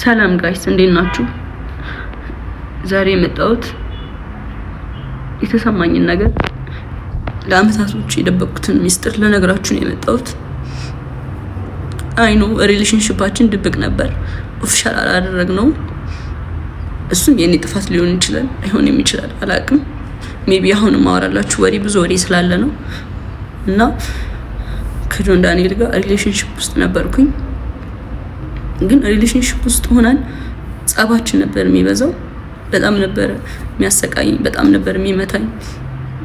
ሰላም ጋይስ እንዴት ናችሁ? ዛሬ የመጣሁት የተሰማኝን ነገር ለአመታቶች የደበቅኩትን ሚስጥር ለነገራችሁ ነው የመጣሁት። አይ ኖ ሪሌሽንሺፓችን ድብቅ ነበር፣ ኦፊሻል አላደረግነው። እሱም የኔ ጥፋት ሊሆን ይችላል አይሆንም ይችላል አላቅም። ሜቢ አሁን ማወራላችሁ ብዙ ወሬ ስላለ ነው። እና ከጆን ዳንኤል ጋር ሪሌሽንሺፕ ውስጥ ነበርኩኝ። ግን ሪሌሽንሺፕ ውስጥ ሆነን ጻባችን ነበር የሚበዛው። በጣም ነበር የሚያሰቃየኝ፣ በጣም ነበር የሚመታኝ፣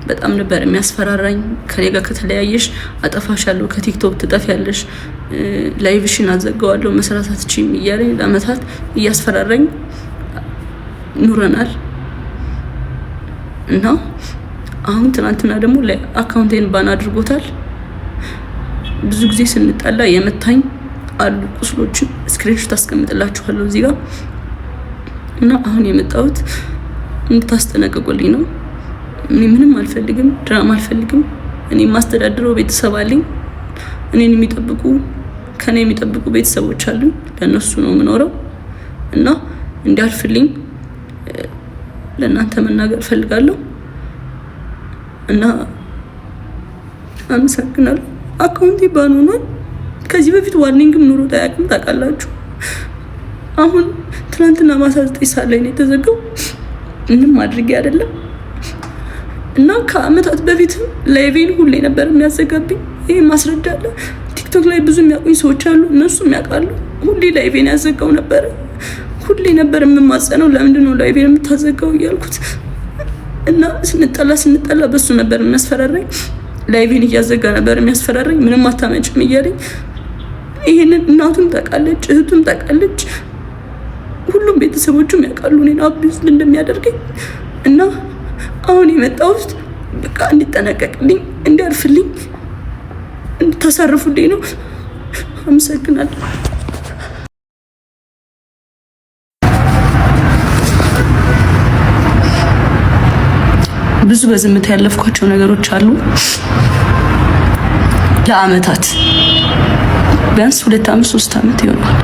በጣም ነበር የሚያስፈራራኝ። ከኔ ጋር ከተለያየሽ አጠፋሻለሁ፣ ከቲክቶክ ትጠፊያለሽ፣ ላይቭሽን አዘጋዋለሁ፣ መስራት አትችይም እያለኝ ለአመታት እያስፈራራኝ ኑረናል። እና አሁን ትናንትና ደግሞ አካውንቴን ባን አድርጎታል። ብዙ ጊዜ ስንጣላ የመታኝ አሉ ቁስሎችን ስክሪንሾት አስቀምጥላችኋለሁ እዚህ ጋር። እና አሁን የመጣሁት እንድታስጠነቅቁልኝ ነው። እኔ ምንም አልፈልግም፣ ድራማ አልፈልግም። እኔ ማስተዳድረው ቤተሰብ አለኝ። እኔን የሚጠብቁ ከኔ የሚጠብቁ ቤተሰቦች አሉኝ። ለነሱ ነው የምኖረው። እና እንዲያልፍልኝ ለእናንተ መናገር ፈልጋለሁ። እና አመሰግናለሁ። አካውንቴ ባን ሆኗል። ከዚህ በፊት ዋርኒንግም ኑሮ ታያቅም ታውቃላችሁ። አሁን ትናንትና ማታ 9 ሰዓት ላይ ነው የተዘጋው። ምንም አድርጌ አይደለም። እና ከአመታት በፊትም ላይቬን ሁሌ ነበር የሚያዘጋብኝ። ይሄ ማስረጃ አለ። ቲክቶክ ላይ ብዙ የሚያውቁኝ ሰዎች አሉ፣ እነሱም ያውቃሉ። ሁሌ ላይቬን ያዘጋው ነበር። ሁሌ ነበር የምማጸነው፣ ለምንድን ነው ላይቬን የምታዘጋው እያልኩት። እና ስንጠላ በሱ ነበር የሚያስፈራራኝ። ላይቬን እያዘጋ ነበር የሚያስፈራራኝ። ምንም አታመጭም እያለኝ። ይሄንን እናቱም ታውቃለች፣ እህቱም ታውቃለች፣ ሁሉም ቤተሰቦቹም ያውቃሉ እኔን አቢዩዝ እንደሚያደርገኝ። እና አሁን የመጣሁት በቃ እንዲጠነቀቅልኝ፣ እንዲያርፍልኝ፣ እንድታሳርፉልኝ ነው። አመሰግናለሁ። ብዙ በዝምታ ያለፍኳቸው ነገሮች አሉ ለአመታት፣ ቢያንስ 2 አመት 3 አመት ይሆናል።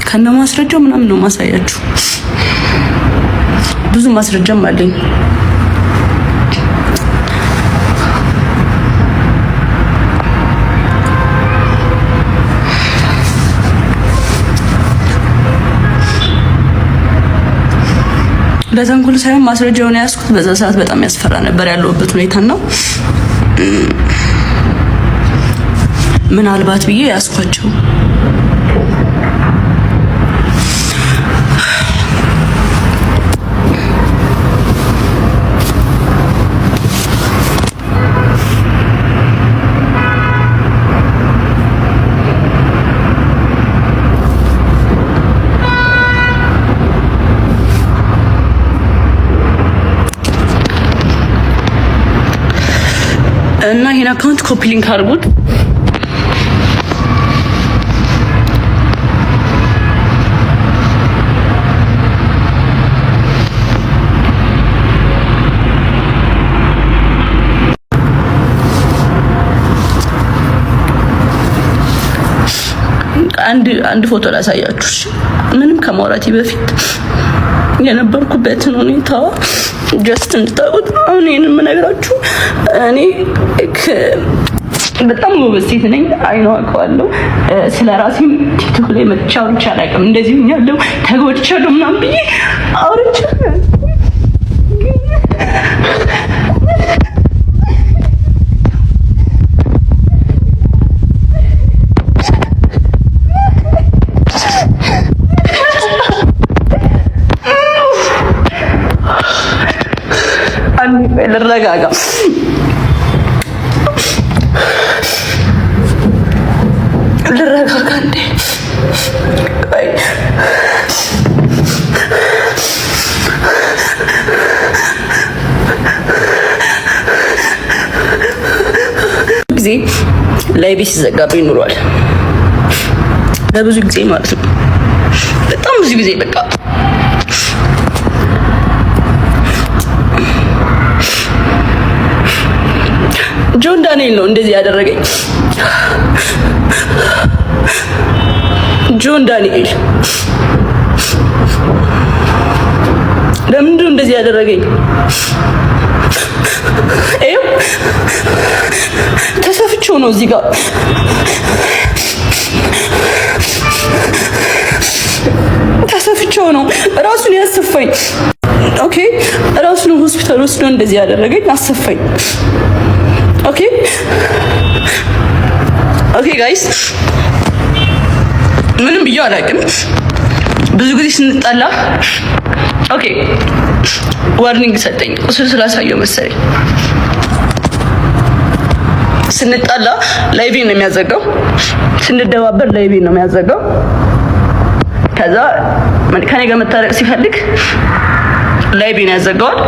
ከነ ማስረጃው ምናምን ነው ማሳያችሁ። ብዙ ማስረጃም አለኝ። ለተንኮል ሳይሆን ማስረጃውን ያስኩት በዛ ሰዓት በጣም ያስፈራ ነበር ያለውበት ሁኔታና ምናልባት ብዬ ያስኳቸው። እና ይሄን አካውንት ኮፒ ሊንክ አድርጉት። አንድ ፎቶ ላሳያችሁ። ምንም ከማውራቴ በፊት የነበርኩበትን ሁኔታ ጀስት እንድታውቁት። አሁን ይሄንን የምነግራችሁ እኔ በጣም ጎበዝ ሴት ነኝ። አይኖ አውቀዋለሁ። ስለራሴም ቲክቶክ ላይ መጥቻ ብቻ አላውቅም። እንደዚህ ሆኛለሁ፣ ተጎድቻለሁ ምናምን ብዬ አውርቻለሁ። ልረጋጋ። እንዴ ጊዜ ላይ ቤት ሲዘጋብኝ ኑሯል። ለብዙ ጊዜ ማለት ነው። በጣም ብዙ ጊዜ በቃ ጆን ዳንኤል ነው እንደዚህ ያደረገኝ። ጆን ዳንኤል ለምንድነው እንደዚህ ያደረገኝ? ተሰፍቼው ነው እዚህ ጋር ተሰፍቼው ነው ራሱን ያሰፋኝ። ኦኬ ራሱን ሆስፒታል ወስዶ እንደዚህ ያደረገኝ አሰፋኝ። ኦኬ ጋይስ ምንም ብዬ አላውቅም። ብዙ ጊዜ ስንጣላ ኦኬ ዋርኒንግ ሰጠኝ። ቁስል ስላሳየው መሰለኝ ስንጣላ ላይቬን ነው የሚያዘጋው፣ ስንደባበር ላይቬን ነው የሚያዘጋው። ከዛ ከኔ ጋር መታረቅ ሲፈልግ ላይቬን ያዘጋዋል።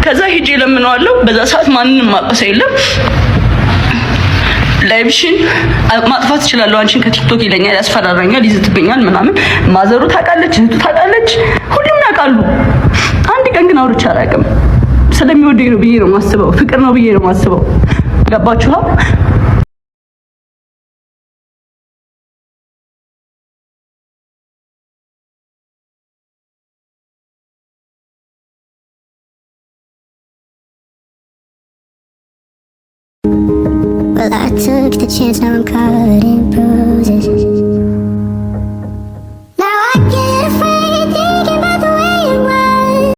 ከዛ ሂጄ ለምነዋለሁ። በዛ ሰዓት ማንንም ማቀሰ የለም። ላይቭሽን ማጥፋት እችላለሁ አንቺን ከቲክቶክ ይለኛል፣ ያስፈራራኛል፣ ይዝትብኛል ምናምን። ማዘሩ ታውቃለች፣ እህቱ ታውቃለች፣ ሁሉም ያውቃሉ። አንድ ቀን ግን አውርቼ አላውቅም። ስለሚወደኝ ነው ብዬ ነው የማስበው፣ ፍቅር ነው ብዬ ነው የማስበው። ገባችሁ? Well, I took the chance, now I'm covered in bruises. Now I get afraid thinking about the way it was.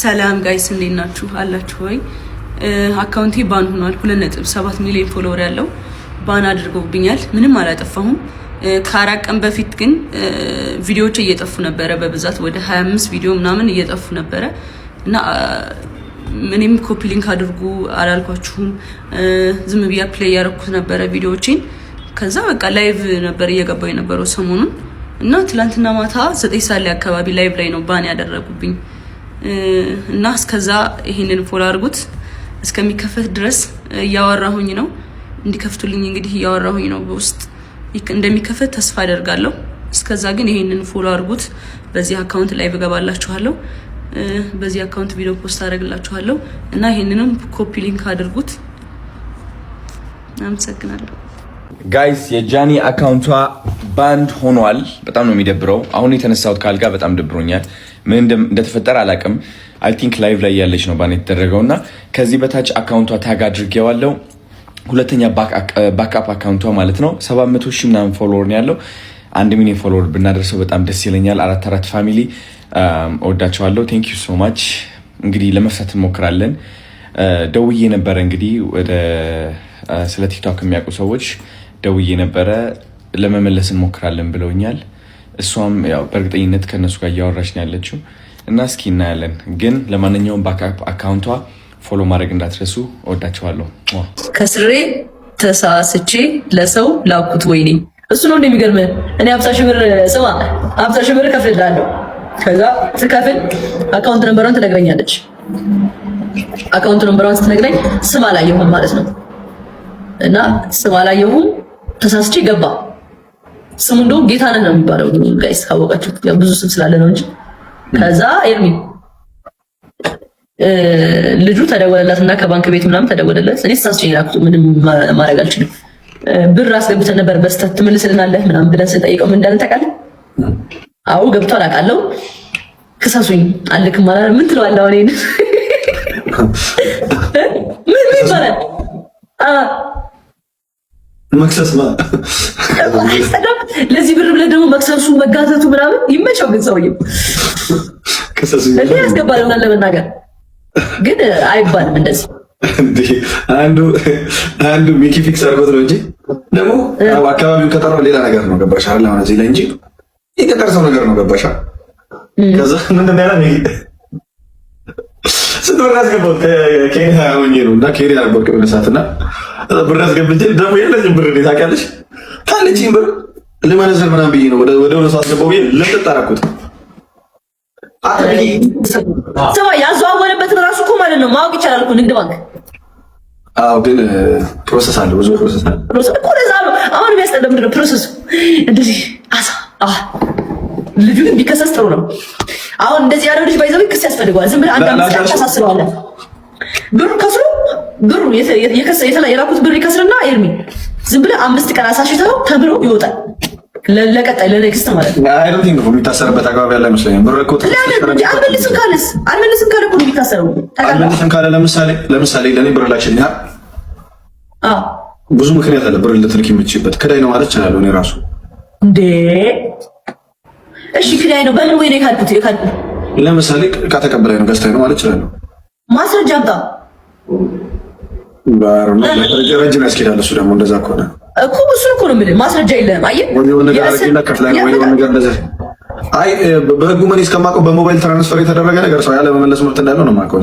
ሰላም ጋይስ እንዴት ናችሁ? አላችሁ ወይ? አካውንቴ ባን ሆኗል። 2.7 ሚሊዮን ፎሎወር ያለው ባን አድርገውብኛል። ምንም አላጠፋሁም። ከአራት ቀን በፊት ግን ቪዲዮዎች እየጠፉ ነበረ። በብዛት ወደ 25 ቪዲዮ ምናምን እየጠፉ ነበረ እና ምንም ኮፒ ሊንክ አድርጉ አላልኳችሁም። ዝም ብያ ፕሌይ ያደረኩት ነበረ ቪዲዮዎችን። ከዛ በቃ ላይቭ ነበር እየገባው የነበረው ሰሞኑን እና ትላንትና ማታ 9 ሰዓት ላይ አካባቢ ላይቭ ላይ ነው ባን ያደረጉብኝ እና እስከዛ ይሄንን ፎሎ አድርጉት። እስከሚከፈት ድረስ እያወራሁኝ ነው። እንዲከፍቱልኝ እንግዲህ እያወራሁኝ ነው በውስጥ እንደሚከፈት ተስፋ አደርጋለሁ። እስከዛ ግን ይሄንን ፎሎ አድርጉት። በዚህ አካውንት ላይ በገባላችኋለሁ፣ በዚህ አካውንት ቪዲዮ ፖስት አደርግላችኋለሁ እና ይሄንንም ኮፒ ሊንክ አድርጉት። አመሰግናለሁ ጋይስ። የጃኒ አካውንቷ ባንድ ሆኗል። በጣም ነው የሚደብረው። አሁን የተነሳሁት ካልጋ በጣም ደብሮኛል። ምን እንደተፈጠረ አላውቅም። አይ ቲንክ ላይቭ ላይ ያለች ነው ባን የተደረገውና ከዚህ በታች አካውንቷ ታግ አድርጌዋለሁ። ሁለተኛ ባክአፕ አካውንቷ ማለት ነው 700 ሺህ ምናምን ፎሎወር ነው ያለው። 1 ሚሊዮን ፎሎወር ብናደርሰው በጣም ደስ ይለኛል። 4 ፋሚሊ እወዳቸዋለሁ። ቴንክ ዩ ሶ ማች። እንግዲህ ለመፍታት እንሞክራለን። ደውዬ ነበረ እንግዲህ ወደ ስለ ቲክቶክ የሚያውቁ ሰዎች ደውዬ ነበረ፣ ለመመለስ እንሞክራለን ብለውኛል። እሷም ያው በእርግጠኝነት ከነሱ ጋር እያወራች ነው ያለችው እና እስኪ እናያለን። ግን ለማንኛውም ባክአፕ አካውንቷ ፎሎ ማድረግ እንዳትረሱ። እወዳቸዋለሁ። ከስሬ ተሳስቼ ለሰው ላኩት። ወይኔ እሱ ነው እንደሚገርምህ። እኔ 50 ሺህ ብር ስማ 50 ሺህ ብር ከፍልልሃለሁ። ከዛ ስከፍል አካውንት ነምበሯን ትነግረኛለች። አካውንት ነምበሯን ስትነግረኝ ስም አላየሁም ማለት ነው እና ስም አላየሁም ተሳስቼ ገባ። ስሙ እንደውም ጌታነህ ነው የሚባለው ጋይስ ካወቃችሁት፣ ያው ብዙ ስም ስላለ ነው እንጂ። ከዛ ኤርሚ ልጁ ተደወለላትና ከባንክ ቤት ምናምን ተደወለለት። እኔ ተሳስቼ ላኩት፣ ምንም ማድረግ አልችልም። ብር አስገብተን ነበር በስተት ትመልስልናለህ ምናምን ብለን ስንጠይቀው ምን እንዳለን ታውቃለህ? አዎ ገብቷል አውቃለሁ፣ ክሰሱኝ አልክም ማለት ምን ትለዋለህ? አሁን ምን ይባላል? መክሰስ ለዚህ ብር ብለህ ደግሞ መክሰሱ መጋተቱ ምናምን ይመቸው። ግን ሰውዬው ያስገባል ሆናል ለመናገር ግን አይባልም እንደዚህ። አንዱ ሚኪ ፊክስ አድርጎት ነው እንጂ ደግሞ አካባቢውን ከጠራው ሌላ ነገር ነው። ገባሽ አይደል? አሁን እዚህ ላይ እንጂ የገጠር ሰው ነገር ነው። ገባሽ? ከዛ ምንድን ነው ያለው? ስንት ብር አስገባሁት ከኬንያ ሆኜ ነው እና ኬንያ ነበር ቅብለ ሰዓትና ብር አስገብቼ ደግሞ የለኝም ብር ታውቂያለሽ። ካለችኝ ብር ለማነዘር ምናምን ብዬ ነው ወደ ሰው አስገባው ብዬ ለምጥጥ አደረኩት። ሰው ያዘዋወረበትን ራሱ እኮ ማለት ነው ማወቅ ይቻላል እኮ ንግድ ባንክ። አዎ ግን ፕሮሰስ አለ፣ ብዙ ፕሮሰስ አለ። ፕሮሰስ እኮ ለዛ ነው አሁን የሚያስጠላ ምንድን ነው ፕሮሰሱ? እንደዚህ ልጁ ግን ቢከሰስ ጥሩ ነው። አሁን እንደዚህ ያለው ልጅ ባይዘው ክስ ያስፈልገዋል። ዝም ብለህ አንድ አምስት ቀን ታሳስረዋለህ። ብሩ ከስሮ ብሩ የላኩት ብር ይከስርና ኤርሚ ዝም ብለህ 5 ቀን አሳሽተው ተብሎ ይወጣል። ለቀጣይ ለኔክስት ማለት ነው። አይ ዶንት ቲንክ የሚታሰርበት አግባብ ያለ አይመስለኝም። ብር እኮ አልመልስም ካለ እኮ ነው የሚታሰረው። አልመልስም ካለ ለምሳሌ ለኔ ብር ላክሽልኝ። ብዙ ምክንያት አለ ብር ልትልክ የምትችይበት። ክዳይ ነው ማለት እችላለሁ እኔ ራሱ እንዴ። እሺ ክዳይ ነው በምን ወይ ነው የካድኩት? ለምሳሌ ዕቃ ተቀበላይ ነው ገዝታኝ ነው ማለት እችላለሁ። ማስረጃ አምጣ። ረጅም ያስኬዳል እሱ ደግሞ እንደዛ ከሆነ እኮ እሱን እኮ ነው የምልህ። ማስረጃ የለህም። አየህ አይ በህጉ ምን እስከማውቀው በሞባይል ትራንስፈር የተደረገ ነገር ሰው ያለ መመለስ መብት እንዳለው ነው የማውቀው።